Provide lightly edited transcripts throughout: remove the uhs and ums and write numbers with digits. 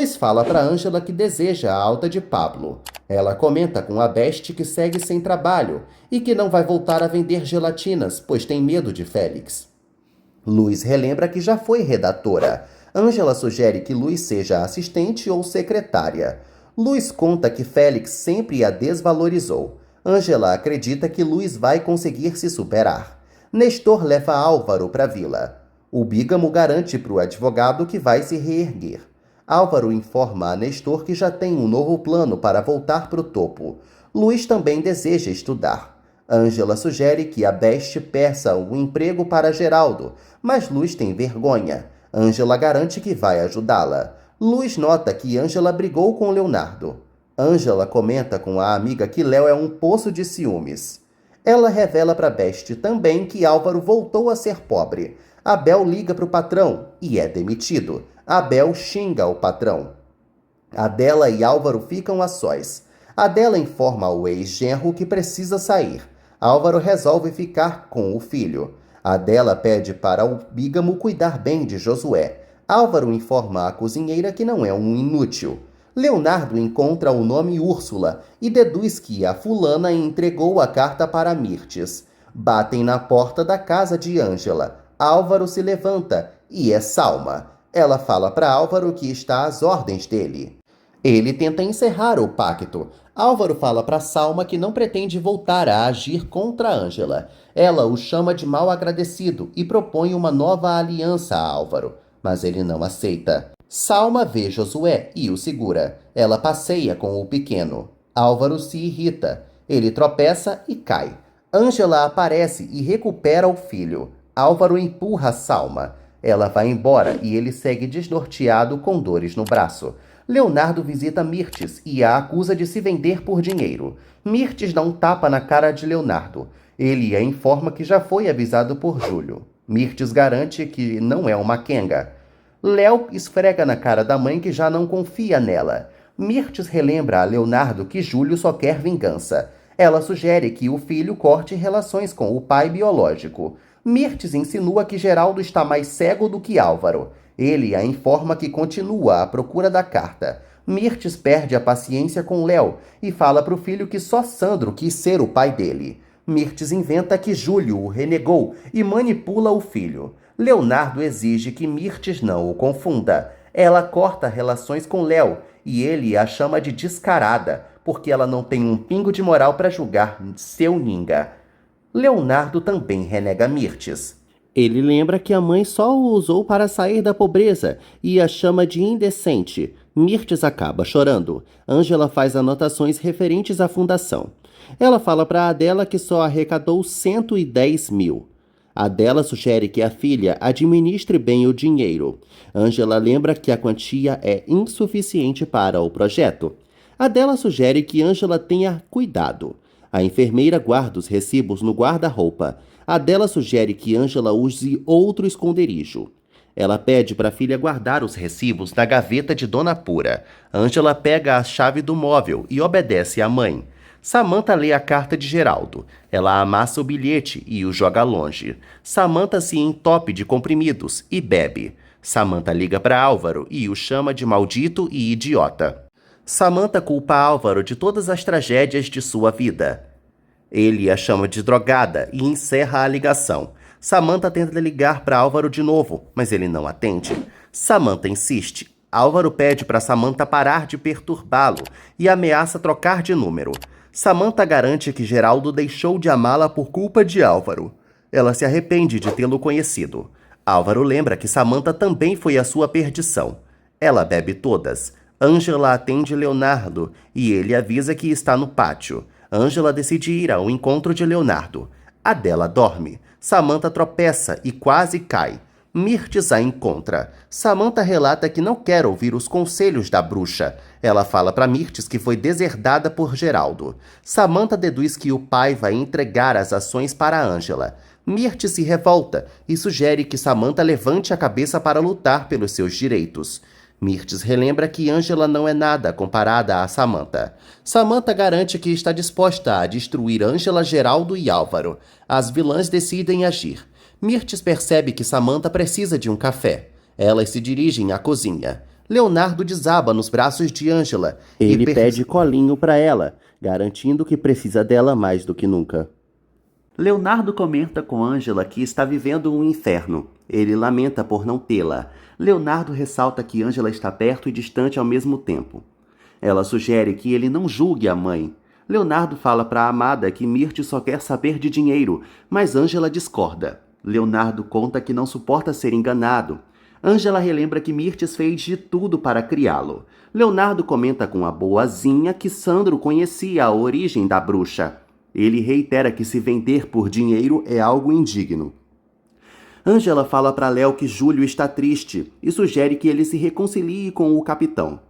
Luz fala para Ângela que deseja a alta de Pablo. Ela comenta com a Beste que segue sem trabalho e que não vai voltar a vender gelatinas, pois tem medo de Félix. Luz relembra que já foi redatora. Ângela sugere que Luz seja assistente ou secretária. Luz conta que Félix sempre a desvalorizou. Ângela acredita que Luz vai conseguir se superar. Nestor leva Álvaro para a vila. O bígamo garante para o advogado que vai se reerguer. Álvaro informa a Nestor que já tem um novo plano para voltar para o topo. Luz também deseja estudar. Ângela sugere que a Beste peça um emprego para Geraldo, mas Luz tem vergonha. Ângela garante que vai ajudá-la. Luz nota que Ângela brigou com Leonardo. Ângela comenta com a amiga que Léo é um poço de ciúmes. Ela revela para Beste também que Álvaro voltou a ser pobre. Abel liga para o patrão e é demitido. Abel xinga o patrão. Adela e Álvaro ficam a sós. Adela informa ao ex-genro que precisa sair. Álvaro resolve ficar com o filho. Adela pede para o bígamo cuidar bem de Josué. Álvaro informa a cozinheira que não é um inútil. Leonardo encontra o nome Úrsula e deduz que a fulana entregou a carta para Mirtes. Batem na porta da casa de Ângela. Álvaro se levanta e é Salma. Ela fala para Álvaro que está às ordens dele. Ele tenta encerrar o pacto. Álvaro fala para Salma que não pretende voltar a agir contra Ângela. Ela o chama de mal agradecido e propõe uma nova aliança a Álvaro, mas ele não aceita. Salma vê Josué e o segura. Ela passeia com o pequeno. Álvaro se irrita. Ele tropeça e cai. Ângela aparece e recupera o filho. Álvaro empurra Salma. Ela vai embora e ele segue desnorteado com dores no braço. Leonardo visita Mirtes e a acusa de se vender por dinheiro. Mirtes dá um tapa na cara de Leonardo. Ele a informa que já foi avisado por Júlio. Mirtes garante que não é uma quenga. Léo esfrega na cara da mãe que já não confia nela. Mirtes relembra a Leonardo que Júlio só quer vingança. Ela sugere que o filho corte relações com o pai biológico. Mirtes insinua que Geraldo está mais cego do que Álvaro. Ele a informa que continua à procura da carta. Mirtes perde a paciência com Léo e fala para o filho que só Sandro quis ser o pai dele. Mirtes inventa que Júlio o renegou e manipula o filho. Leonardo exige que Mirtes não o confunda. Ela corta relações com Léo e ele a chama de descarada, porque ela não tem um pingo de moral para julgar seu ninga. Leonardo também renega Mirtes. Ele lembra que a mãe só o usou para sair da pobreza e a chama de indecente. Mirtes acaba chorando. Ângela faz anotações referentes à fundação. Ela fala para Adela que só arrecadou 110 mil. Adela sugere que a filha administre bem o dinheiro. Ângela lembra que a quantia é insuficiente para o projeto. Adela sugere que Ângela tenha cuidado. A enfermeira guarda os recibos no guarda-roupa. Adela sugere que Ângela use outro esconderijo. Ela pede para a filha guardar os recibos na gaveta de Dona Pura. Ângela pega a chave do móvel e obedece à mãe. Samantha lê a carta de Geraldo. Ela amassa o bilhete e o joga longe. Samantha se entope de comprimidos e bebe. Samantha liga para Álvaro e o chama de maldito e idiota. Samantha culpa Álvaro de todas as tragédias de sua vida. Ele a chama de drogada e encerra a ligação. Samantha tenta ligar para Álvaro de novo, mas ele não atende. Samantha insiste. Álvaro pede para Samantha parar de perturbá-lo e ameaça trocar de número. Samantha garante que Geraldo deixou de amá-la por culpa de Álvaro. Ela se arrepende de tê-lo conhecido. Álvaro lembra que Samantha também foi a sua perdição. Ela bebe todas. Ângela atende Leonardo e ele avisa que está no pátio. Ângela decide ir ao encontro de Leonardo. Adela dorme. Samantha tropeça e quase cai. Mirtes a encontra. Samantha relata que não quer ouvir os conselhos da bruxa. Ela fala para Mirtes que foi deserdada por Geraldo. Samantha deduz que o pai vai entregar as ações para Ângela. Mirtes se revolta e sugere que Samantha levante a cabeça para lutar pelos seus direitos. Mirtes relembra que Ângela não é nada comparada a Samantha. Samantha garante que está disposta a destruir Ângela, Geraldo e Álvaro. As vilãs decidem agir. Mirtes percebe que Samantha precisa de um café. Elas se dirigem à cozinha. Leonardo desaba nos braços de Ângela. Ele pede colinho para ela, garantindo que precisa dela mais do que nunca. Leonardo comenta com Ângela que está vivendo um inferno. Ele lamenta por não tê-la. Leonardo ressalta que Ângela está perto e distante ao mesmo tempo. Ela sugere que ele não julgue a mãe. Leonardo fala para a amada que Mirtes só quer saber de dinheiro, mas Ângela discorda. Leonardo conta que não suporta ser enganado. Ângela relembra que Mirtes fez de tudo para criá-lo. Leonardo comenta com a boazinha que Sandro conhecia a origem da bruxa. Ele reitera que se vender por dinheiro é algo indigno. Ângela fala para Léo que Júlio está triste e sugere que ele se reconcilie com o capitão.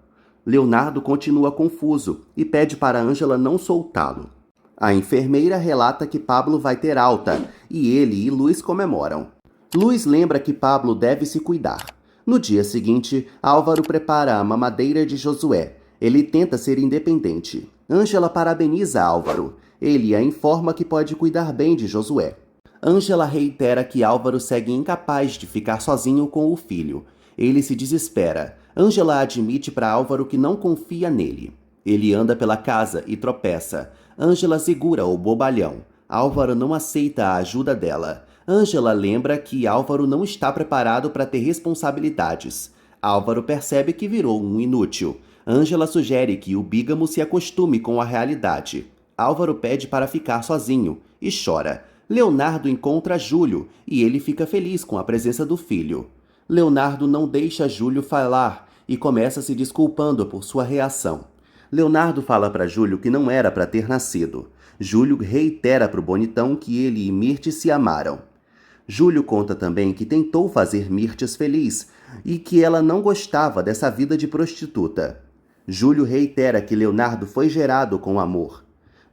Leonardo continua confuso e pede para Ângela não soltá-lo. A enfermeira relata que Pablo vai ter alta e ele e Luiz comemoram. Luiz lembra que Pablo deve se cuidar. No dia seguinte, Álvaro prepara a mamadeira de Josué. Ele tenta ser independente. Ângela parabeniza Álvaro. Ele a informa que pode cuidar bem de Josué. Ângela reitera que Álvaro segue incapaz de ficar sozinho com o filho. Ele se desespera. Ângela admite para Álvaro que não confia nele. Ele anda pela casa e tropeça. Ângela segura o bobalhão. Álvaro não aceita a ajuda dela. Ângela lembra que Álvaro não está preparado para ter responsabilidades. Álvaro percebe que virou um inútil. Ângela sugere que o bígamo se acostume com a realidade. Álvaro pede para ficar sozinho e chora. Leonardo encontra Júlio e ele fica feliz com a presença do filho. Leonardo não deixa Júlio falar e começa se desculpando por sua reação. Leonardo fala para Júlio que não era para ter nascido. Júlio reitera para o bonitão que ele e Mirtes se amaram. Júlio conta também que tentou fazer Mirtes feliz e que ela não gostava dessa vida de prostituta. Júlio reitera que Leonardo foi gerado com amor.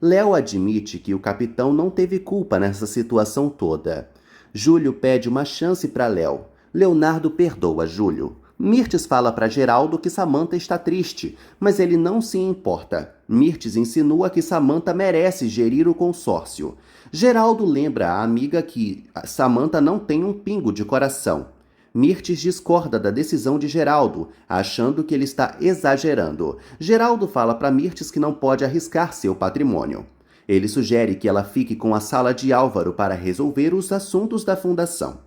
Léo admite que o capitão não teve culpa nessa situação toda. Júlio pede uma chance para Léo. Leonardo perdoa Júlio. Mirtes fala para Geraldo que Samantha está triste, mas ele não se importa. Mirtes insinua que Samantha merece gerir o consórcio. Geraldo lembra à amiga que Samantha não tem um pingo de coração. Mirtes discorda da decisão de Geraldo, achando que ele está exagerando. Geraldo fala para Mirtes que não pode arriscar seu patrimônio. Ele sugere que ela fique com a sala de Álvaro para resolver os assuntos da fundação.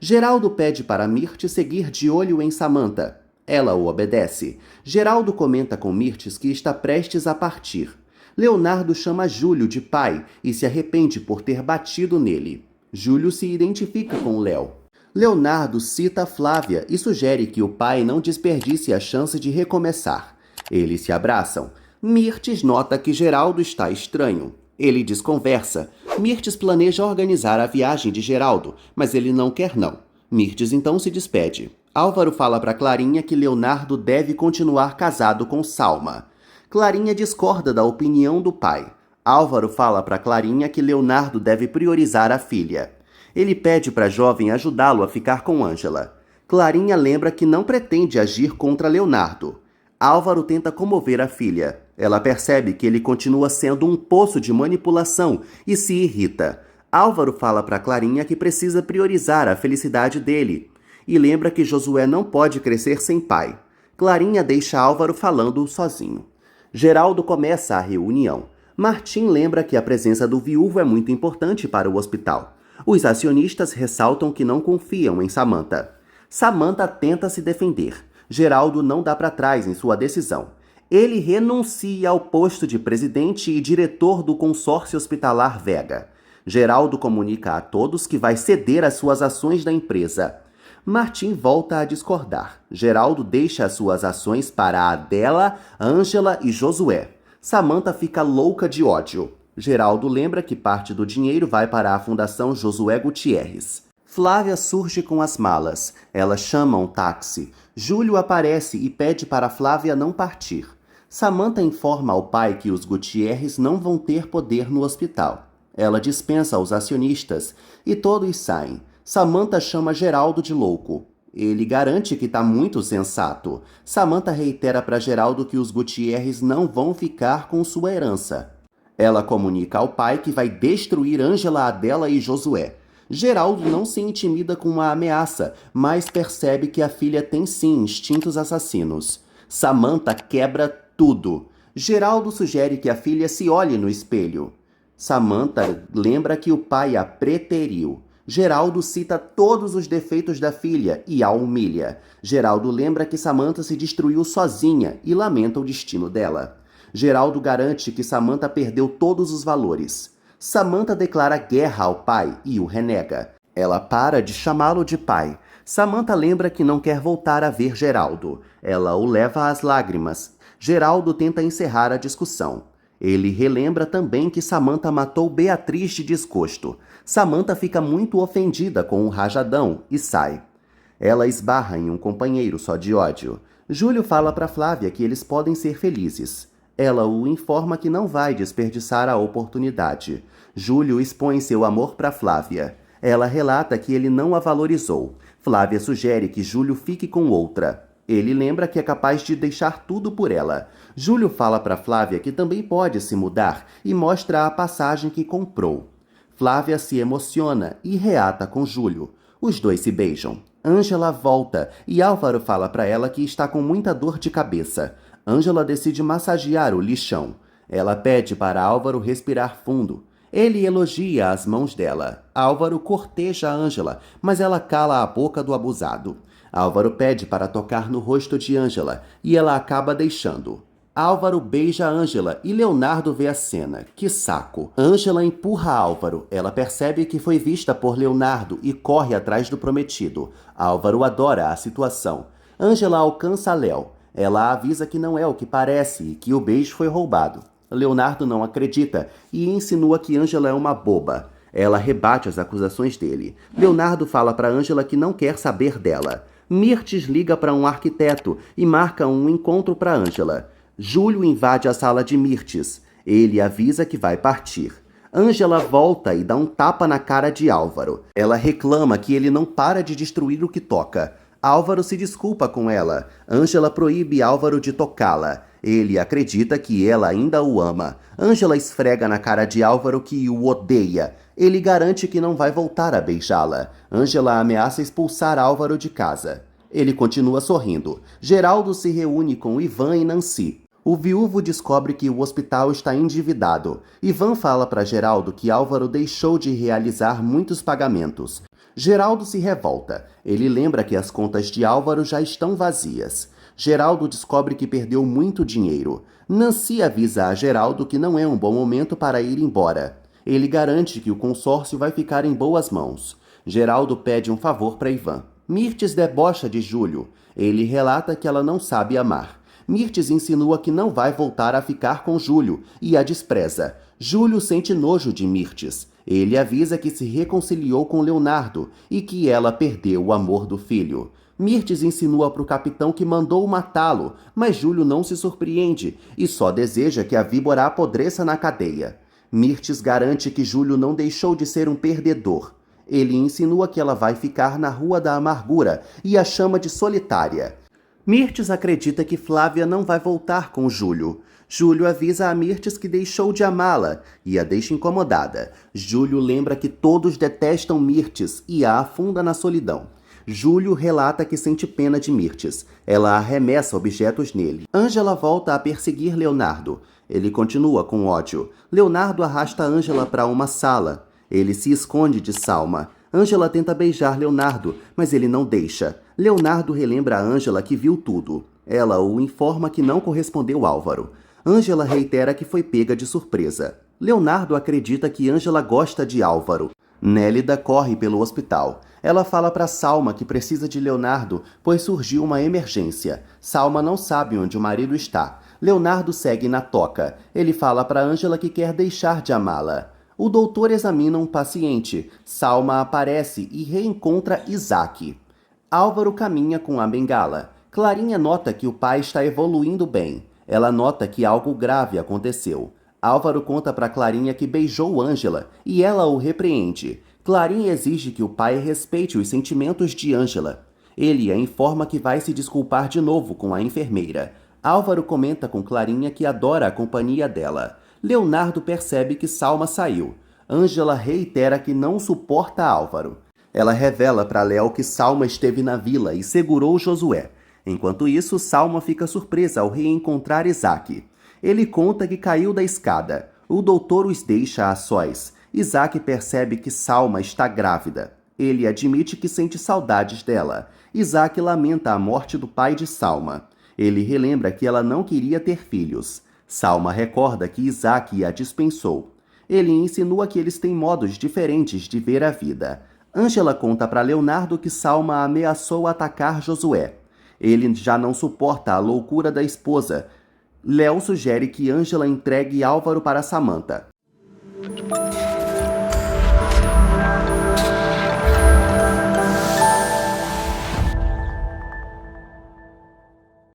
Geraldo pede para Mirtes seguir de olho em Samantha. Ela o obedece. Geraldo comenta com Mirtes que está prestes a partir. Leonardo chama Júlio de pai e se arrepende por ter batido nele. Júlio se identifica com Léo. Leonardo cita Flávia e sugere que o pai não desperdice a chance de recomeçar. Eles se abraçam. Mirtes nota que Geraldo está estranho. Ele desconversa. Mirtes planeja organizar a viagem de Geraldo, mas ele não quer não. Mirtes então se despede. Álvaro fala para Clarinha que Leonardo deve continuar casado com Salma. Clarinha discorda da opinião do pai. Álvaro fala para Clarinha que Leonardo deve priorizar a filha. Ele pede para a jovem ajudá-lo a ficar com Ângela. Clarinha lembra que não pretende agir contra Leonardo. Álvaro tenta comover a filha. Ela percebe que ele continua sendo um poço de manipulação e se irrita. Álvaro fala para Clarinha que precisa priorizar a felicidade dele e lembra que Josué não pode crescer sem pai. Clarinha deixa Álvaro falando sozinho. Geraldo começa a reunião. Martim lembra que a presença do viúvo é muito importante para o hospital. Os acionistas ressaltam que não confiam em Samantha. Samantha tenta se defender. Geraldo não dá para trás em sua decisão. Ele renuncia ao posto de presidente e diretor do consórcio hospitalar Vega. Geraldo comunica a todos que vai ceder as suas ações da empresa. Martim volta a discordar. Geraldo deixa as suas ações para a Adela, Ângela e Josué. Samantha fica louca de ódio. Geraldo lembra que parte do dinheiro vai para a Fundação Josué Gutierrez. Flávia surge com as malas. Ela chama um táxi. Júlio aparece e pede para Flávia não partir. Samantha informa ao pai que os Gutierrez não vão ter poder no hospital. Ela dispensa os acionistas e todos saem. Samantha chama Geraldo de louco. Ele garante que está muito sensato. Samantha reitera para Geraldo que os Gutierrez não vão ficar com sua herança. Ela comunica ao pai que vai destruir Ângela, Adela e Josué. Geraldo não se intimida com uma ameaça, mas percebe que a filha tem sim instintos assassinos. Samantha quebra tudo. Geraldo sugere que a filha se olhe no espelho. Samantha lembra que o pai a preteriu. Geraldo cita todos os defeitos da filha e a humilha. Geraldo lembra que Samantha se destruiu sozinha e lamenta o destino dela. Geraldo garante que Samantha perdeu todos os valores. Samantha declara guerra ao pai e o renega. Ela para de chamá-lo de pai. Samantha lembra que não quer voltar a ver Geraldo. Ela o leva às lágrimas. Geraldo tenta encerrar a discussão. Ele relembra também que Samantha matou Beatriz de desgosto. Samantha fica muito ofendida com o rajadão e sai. Ela esbarra em um companheiro só de ódio. Júlio fala para Flávia que eles podem ser felizes. Ela o informa que não vai desperdiçar a oportunidade. Júlio expõe seu amor para Flávia. Ela relata que ele não a valorizou. Flávia sugere que Júlio fique com outra. Ele lembra que é capaz de deixar tudo por ela. Júlio fala para Flávia que também pode se mudar e mostra a passagem que comprou. Flávia se emociona e reata com Júlio. Os dois se beijam. Ângela volta e Álvaro fala para ela que está com muita dor de cabeça. Ângela decide massagear o lixão. Ela pede para Álvaro respirar fundo. Ele elogia as mãos dela. Álvaro corteja Ângela, mas ela cala a boca do abusado. Álvaro pede para tocar no rosto de Ângela e ela acaba deixando. Álvaro beija Ângela e Leonardo vê a cena. Que saco! Ângela empurra Álvaro. Ela percebe que foi vista por Leonardo e corre atrás do prometido. Álvaro adora a situação. Ângela alcança Léo. Ela avisa que não é o que parece e que o beijo foi roubado. Leonardo não acredita e insinua que Ângela é uma boba. Ela rebate as acusações dele. Leonardo fala para Ângela que não quer saber dela. Mirtes liga para um arquiteto e marca um encontro para Ângela. Júlio invade a sala de Mirtes. Ele avisa que vai partir. Ângela volta e dá um tapa na cara de Álvaro. Ela reclama que ele não para de destruir o que toca. Álvaro se desculpa com ela. Ângela proíbe Álvaro de tocá-la. Ele acredita que ela ainda o ama. Ângela esfrega na cara de Álvaro que o odeia. Ele garante que não vai voltar a beijá-la. Ângela ameaça expulsar Álvaro de casa. Ele continua sorrindo. Geraldo se reúne com Ivan e Nancy. O viúvo descobre que o hospital está endividado. Ivan fala para Geraldo que Álvaro deixou de realizar muitos pagamentos. Geraldo se revolta. Ele lembra que as contas de Álvaro já estão vazias. Geraldo descobre que perdeu muito dinheiro. Nancy avisa a Geraldo que não é um bom momento para ir embora. Ele garante que o consórcio vai ficar em boas mãos. Geraldo pede um favor para Ivan. Mirtes debocha de Júlio. Ele relata que ela não sabe amar. Mirtes insinua que não vai voltar a ficar com Júlio e a despreza. Júlio sente nojo de Mirtes. Ele avisa que se reconciliou com Leonardo e que ela perdeu o amor do filho. Mirtes insinua para o capitão que mandou matá-lo, mas Júlio não se surpreende e só deseja que a víbora apodreça na cadeia. Mirtes garante que Júlio não deixou de ser um perdedor. Ele insinua que ela vai ficar na Rua da Amargura e a chama de solitária. Mirtes acredita que Flávia não vai voltar com Júlio. Júlio avisa a Mirtes que deixou de amá-la e a deixa incomodada. Júlio lembra que todos detestam Mirtes e a afunda na solidão. Júlio relata que sente pena de Mirtes. Ela arremessa objetos nele. Ângela volta a perseguir Leonardo. Ele continua com ódio. Leonardo arrasta Ângela para uma sala. Ele se esconde de Salma. Ângela tenta beijar Leonardo, mas ele não deixa. Leonardo relembra a Ângela que viu tudo. Ela o informa que não correspondeu Álvaro. Ângela reitera que foi pega de surpresa. Leonardo acredita que Ângela gosta de Álvaro. Nélida corre pelo hospital. Ela fala para Salma que precisa de Leonardo, pois surgiu uma emergência. Salma não sabe onde o marido está. Leonardo segue na toca. Ele fala para Ângela que quer deixar de amá-la. O doutor examina um paciente. Salma aparece e reencontra Isaac. Álvaro caminha com a bengala. Clarinha nota que o pai está evoluindo bem. Ela nota que algo grave aconteceu. Álvaro conta para Clarinha que beijou Ângela e ela o repreende. Clarinha exige que o pai respeite os sentimentos de Ângela. Ele a informa que vai se desculpar de novo com a enfermeira. Álvaro comenta com Clarinha que adora a companhia dela. Leonardo percebe que Salma saiu. Ângela reitera que não suporta Álvaro. Ela revela para Léo que Salma esteve na vila e segurou Josué. Enquanto isso, Salma fica surpresa ao reencontrar Isaac. Ele conta que caiu da escada. O doutor os deixa a sós. Isaac percebe que Salma está grávida. Ele admite que sente saudades dela. Isaac lamenta a morte do pai de Salma. Ele relembra que ela não queria ter filhos. Salma recorda que Isaac a dispensou. Ele insinua que eles têm modos diferentes de ver a vida. Ângela conta para Leonardo que Salma ameaçou atacar Josué. Ele já não suporta a loucura da esposa. Léo sugere que Ângela entregue Álvaro para Samantha.